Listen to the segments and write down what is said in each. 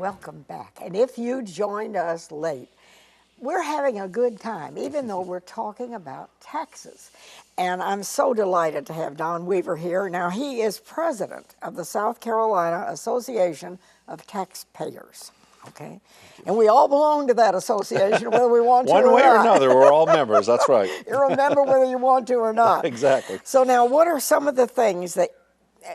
welcome back. And if you joined us late, we're having a good time, even though we're talking about taxes. And I'm so delighted to have Don Weaver here. Now, he is president of the South Carolina Association of Taxpayers. Okay, and we all belong to that association, whether we want to or not. One way or another, we're all members. That's right. You're a member whether you want to or not. Exactly. So now, what are some of the things that,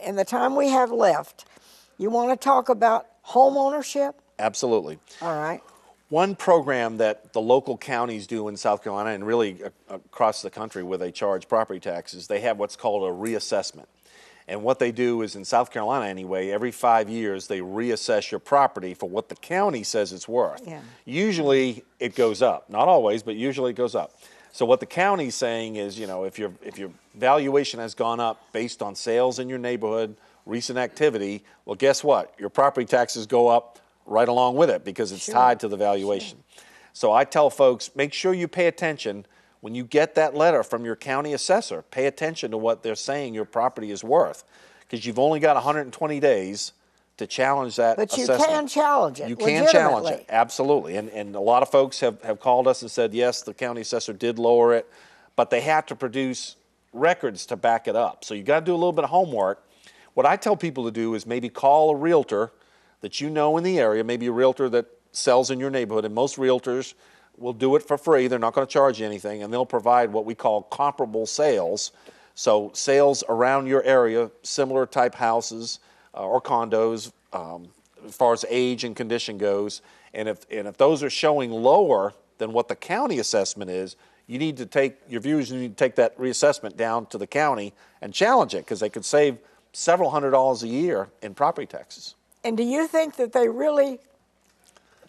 in the time we have left, you want to talk about home ownership? Absolutely. All right. One program that the local counties do in South Carolina and really across the country where they charge property taxes, they have what's called a reassessment. And what they do is, in South Carolina anyway, every 5 years they reassess your property for what the county says it's worth. Yeah. Usually it goes up. Not always, but usually it goes up. So what the county's saying is, you know, if your valuation has gone up based on sales in your neighborhood, recent activity, well, guess what? Your property taxes go up right along with it because it's tied to the valuation. Sure. So I tell folks, make sure you pay attention when you get that letter from your county assessor. Pay attention to what they're saying your property is worth, because you've only got 120 days to challenge that assessment. But you can challenge it. You can challenge it, absolutely. And a lot of folks have called us and said, yes, the county assessor did lower it, but they have to produce records to back it up. So you got to do a little bit of homework. What I tell people to do is maybe call a realtor that you know in the area, maybe a realtor that sells in your neighborhood, and most realtors will do it for free. They're not going to charge you anything, and they'll provide what we call comparable sales. So sales around your area, similar type houses or condos, as far as age and condition goes. And if those are showing lower than what the county assessment is, you need to take, your viewers need to take that reassessment down to the county and challenge it, because they could save several $100s a year in property taxes. And do you think that they really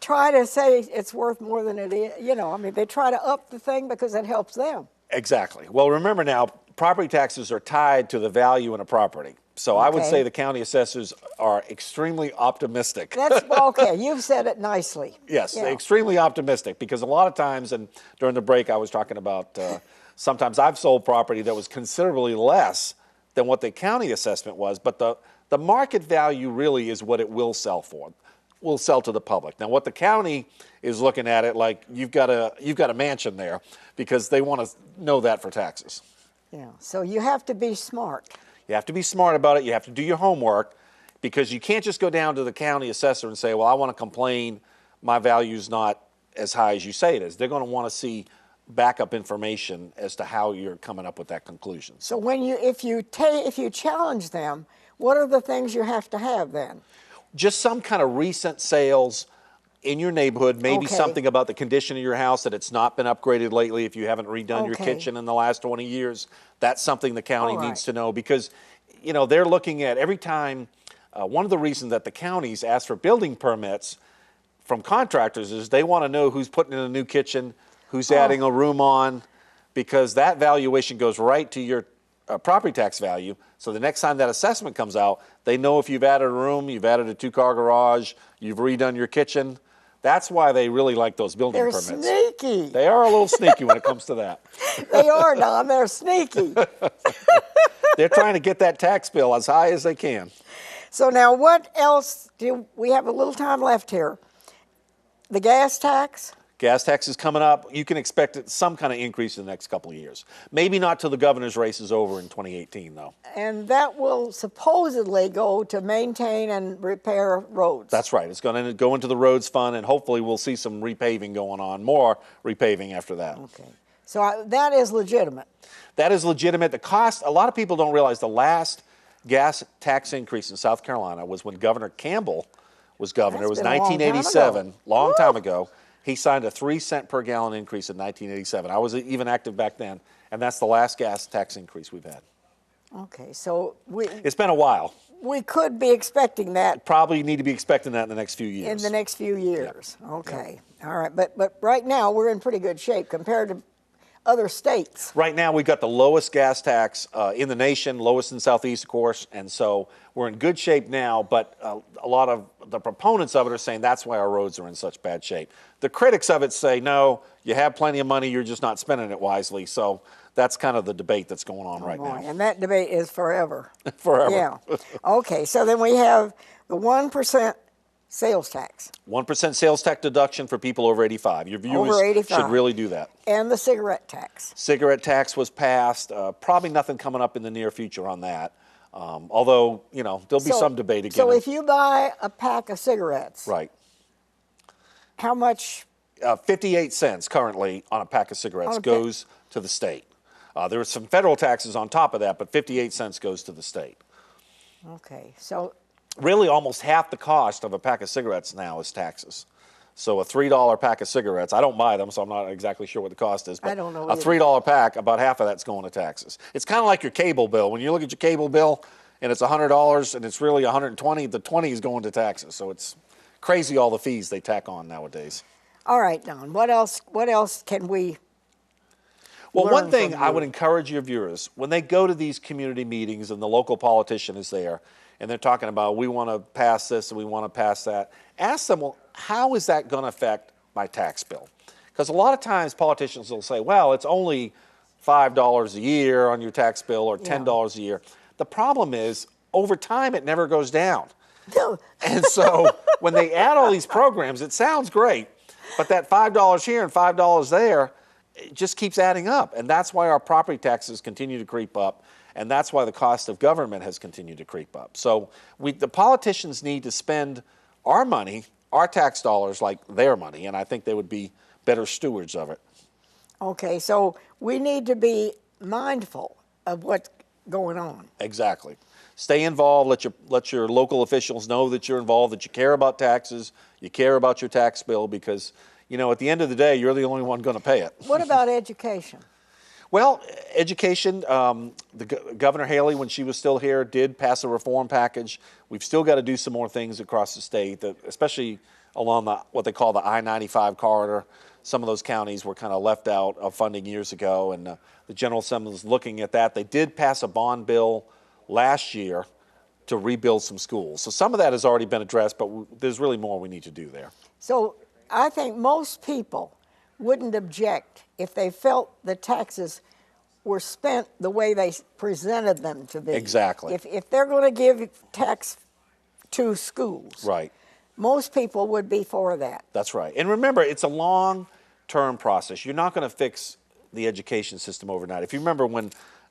try to say it's worth more than it is? You know, I mean, they try to up the thing because it helps them. Exactly. Well, remember now, property taxes are tied to the value in a property. So I would say the county assessors are extremely optimistic. That's okay. You've said it nicely. Yes, extremely optimistic, because a lot of times, and during the break I was talking about, sometimes I've sold property that was considerably less than what the county assessment was, but the market value really is what it will sell for. Will sell to the public. Now, what the county is looking at it like, you've got a mansion there, because they want to know that for taxes. Yeah. So you have to be smart. You have to be smart about it. You have to do your homework, because you can't just go down to the county assessor and say, well, I want to complain my value's not as high as you say it is. They're going to want to see backup information as to how you're coming up with that conclusion. So when if you challenge them, what are the things you have to have then? Just some kind of recent sales in your neighborhood, maybe something about the condition of your house, that it's not been upgraded lately. If you haven't redone your kitchen in the last 20 years, that's something the county needs to know, because, you know, they're looking at every time. One of the reasons that the counties ask for building permits from contractors is they want to know who's putting in a new kitchen, who's adding a room on, because that valuation goes right to your property tax value. So the next time that assessment comes out, they know if you've added a room, you've added a 2-car garage, you've redone your kitchen. That's why they really like those building permits. They're sneaky. They are a little sneaky when it comes to that. They are, Don. They're sneaky. They're trying to get that tax bill as high as they can. So now, what else we have a little time left here? The gas tax? Gas tax is coming up. You can expect some kind of increase in the next couple of years. Maybe not till the governor's race is over in 2018, though. And that will supposedly go to maintain and repair roads. That's right. It's going to go into the roads fund, and hopefully we'll see some repaving going on, more repaving after that. Okay. So that is legitimate. That is legitimate. The cost, a lot of people don't realize the last gas tax increase in South Carolina was when Governor Campbell was governor. It was 1987, long time ago. He signed a 3-cent per gallon increase in 1987. I was even active back then, and that's the last gas tax increase we've had. Okay, so it's been a while. We could be expecting that. Probably need to be expecting that in the next few years. In the next few years. Yep. Okay. Yep. All right, but right now we're in pretty good shape compared to other states. Right now we've got the lowest gas tax in the nation, lowest in the Southeast, of course, and so we're in good shape now, but a lot of the proponents of it are saying that's why our roads are in such bad shape. The critics of it say, no, you have plenty of money, you're just not spending it wisely. So that's kind of the debate that's going on right now. And that debate is forever. Forever. Yeah. Okay, so then we have the 1% sales tax. 1% sales tax deduction for people over 85. Your viewers Over 85. should really do that. And the cigarette tax. Cigarette tax was passed. Probably nothing coming up in the near future on that. Although, you know, there'll be some debate again. So if you buy a pack of cigarettes, right. How much? 58 cents currently on a pack of cigarettes goes to the state. There are some federal taxes on top of that, but 58 cents goes to the state. Okay, so really almost half the cost of a pack of cigarettes now is taxes. So a $3 pack of cigarettes, I don't buy them, so I'm not exactly sure what the cost is, but I don't know a either. $3 pack, about half of that's going to taxes. It's kind of like your cable bill. When you look at your cable bill and it's $100 and it's really $120, the 20 is going to taxes. So it's crazy all the fees they tack on nowadays. All right, Don, what else can we Well, learn one thing from I you? would encourage your viewers, when they go to these community meetings and the local politician is there and they're talking about, we want to pass this and we want to pass that, ask them, well, how is that going to affect my tax bill? Because a lot of times politicians will say, well, it's only $5 a year on your tax bill or $10 a year. The problem is, over time, it never goes down. And so when they add all these programs, it sounds great, but that $5 here and $5 there, it just keeps adding up. And that's why our property taxes continue to creep up. And that's why the cost of government has continued to creep up. So the politicians need to spend our money, our tax dollars, like their money. And I think they would be better stewards of it. Okay, so we need to be mindful of what's going on. Exactly. Stay involved. Let your local officials know that you're involved, that you care about taxes, you care about your tax bill, because, you know, at the end of the day, you're the only one going to pay it. What about education? Well, education, Governor Haley, when she was still here, did pass a reform package. We've still got to do some more things across the state, especially along what they call the I-95 corridor. Some of those counties were kind of left out of funding years ago, and the General Assembly is looking at that. They did pass a bond bill last year to rebuild some schools. So some of that has already been addressed, but there's really more we need to do there. So I think most people wouldn't object if they felt the taxes were spent the way they presented them to be. Exactly. If they're going to give tax to schools, Right. most people would be for that. That's right. And remember, it's a long-term process. You're not going to fix the education system overnight. If you remember when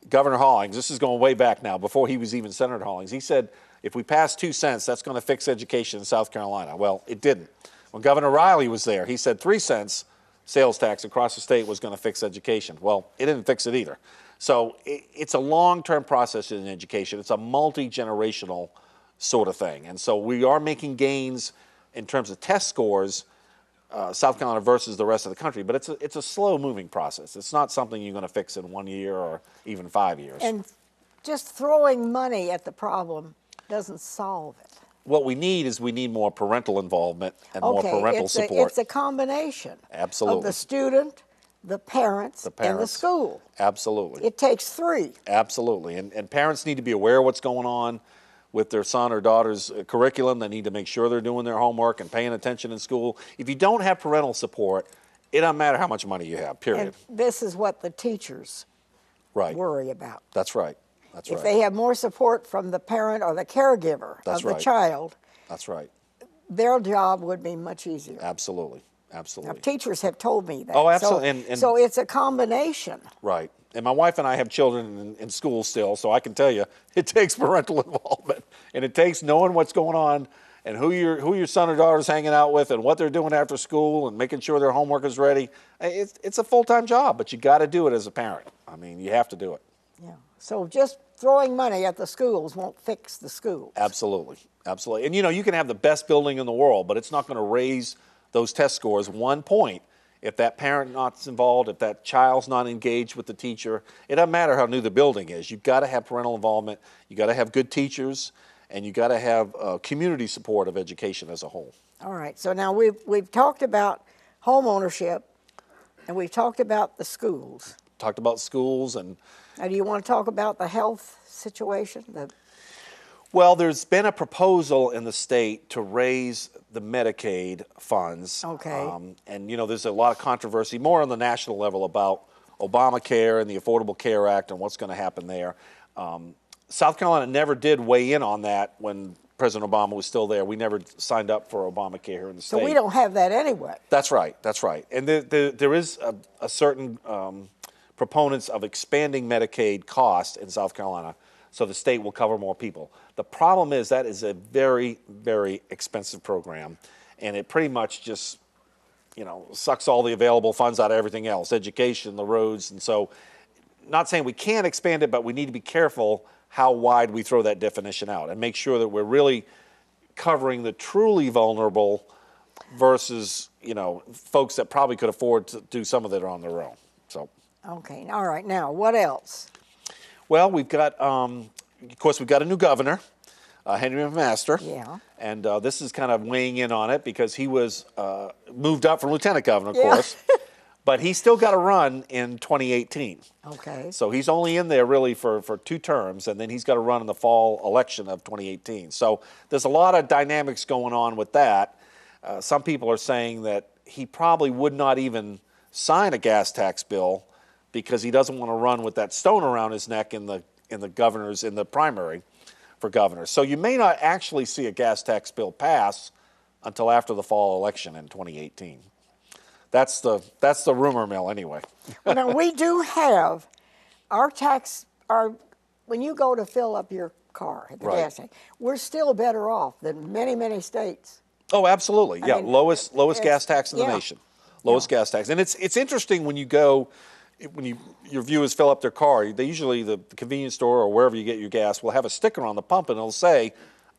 Governor Hollings, this is going way back now, before he was even Senator Hollings, he said, if we pass 2 cents, that's going to fix education in South Carolina. Well, it didn't. When Governor Riley was there, he said 3 cents sales tax across the state was going to fix education. Well, it didn't fix it either. So it's a long-term process in education. It's a multi-generational sort of thing. And so we are making gains in terms of test scores, South Carolina versus the rest of the country, but it's a slow-moving process. It's not something you're going to fix in 1 year or even 5 years. And just throwing money at the problem doesn't solve it. What we need more parental involvement and more parental support. It's a combination Absolutely. of the student, the parents, and the school. Absolutely. It takes 3. Absolutely. And parents need to be aware of what's going on with their son or daughter's curriculum. They need to make sure they're doing their homework and paying attention in school. If you don't have parental support, it doesn't matter how much money you have, period. And this is what the teachers worry about. That's right. That's right. If they have more support from the parent or the caregiver of the child, that's right. Their job would be much easier. Absolutely. Absolutely. Now, teachers have told me that. Oh, absolutely. So it's a combination. Right. And my wife and I have children in school still, so I can tell you it takes parental involvement, and it takes knowing what's going on and who your son or daughter's hanging out with and what they're doing after school and making sure their homework is ready. It's a full-time job, but you got to do it as a parent. I mean, you have to do it. Yeah. So just throwing money at the schools won't fix the schools. Absolutely. Absolutely. And, you can have the best building in the world, but it's not going to raise those test scores 1 point if that parent not involved, if that child's not engaged with the teacher. It doesn't matter how new the building is. You've got to have parental involvement. You've got to have good teachers, and you've got to have community support of education as a whole. All right. So now we've talked about home ownership, and we've talked about the schools. Talked about schools and... Now, do you want to talk about the health situation? Well, there's been a proposal in the state to raise the Medicaid funds. Okay. And, there's a lot of controversy, more on the national level, about Obamacare and the Affordable Care Act and what's going to happen there. South Carolina never did weigh in on that when President Obama was still there. We never signed up for Obamacare here in the state. So we don't have that anyway. That's right. That's right. And there is a certain proponents of expanding Medicaid cost in South Carolina so the state will cover more people. The problem is that is a very, very expensive program, and it pretty much just, sucks all the available funds out of everything else, education, the roads. And so, not saying we can't expand it, but we need to be careful how wide we throw that definition out and make sure that we're really covering the truly vulnerable versus, folks that probably could afford to do some of it on their own. So. Okay, all right. Now, what else? Well, we've got, of course, we've got a new governor, Henry McMaster. Yeah. And this is kind of weighing in on it because he was moved up from lieutenant governor, of course. But he's still got to run in 2018. Okay. So he's only in there really for 2 terms, and then he's got to run in the fall election of 2018. So there's a lot of dynamics going on with that. Some people are saying that he probably would not even sign a gas tax bill because he doesn't want to run with that stone around his neck in the primary for governor. So you may not actually see a gas tax bill pass until after the fall election in 2018. That's the rumor mill anyway. Well, now we do have when you go to fill up your car at the gas station, we're still better off than many, many states. Oh, absolutely. Yeah, I mean, lowest gas tax in the nation. Lowest gas tax. And it's interesting when you go, your viewers fill up their car, they usually, the convenience store or wherever you get your gas will have a sticker on the pump and it'll say,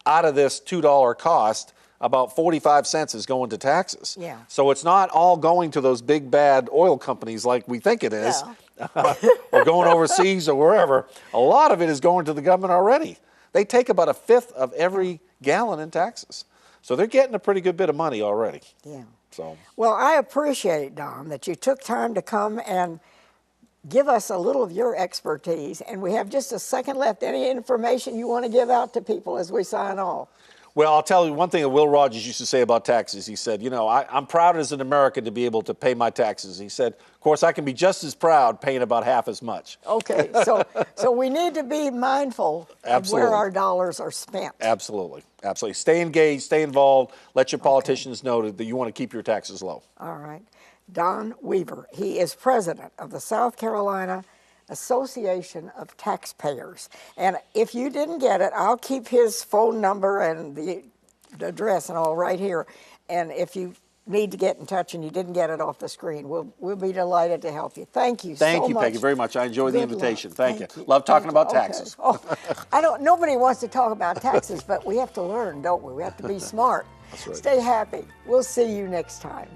out of this $2 cost, about 45 cents is going to taxes. Yeah. So it's not all going to those big bad oil companies like we think it is, or going overseas or wherever. A lot of it is going to the government already. They take about 1/5 of every gallon in taxes. So they're getting a pretty good bit of money already. Yeah. So. Well, I appreciate it, Don, that you took time to come and give us a little of your expertise. And we have just a second left. Any information you want to give out to people as we sign off? Well, I'll tell you one thing that Will Rogers used to say about taxes. He said, I'm proud as an American to be able to pay my taxes. He said, of course, I can be just as proud paying about half as much. Okay, so we need to be mindful of where our dollars are spent. Absolutely, absolutely. Stay engaged, stay involved. Let your politicians know that you want to keep your taxes low. All right. Don Weaver, he is president of the South Carolina Association of Taxpayers. And if you didn't get it, I'll keep his phone number and the address and all right here. And if you need to get in touch and you didn't get it off the screen, we'll be delighted to help you. Thank you so much. Thank you, Peggy, very much. I enjoyed the invitation. Thank you. you. Love talking about taxes. Nobody wants to talk about taxes, but we have to learn, don't we? We have to be smart. That's right. Stay happy. We'll see you next time.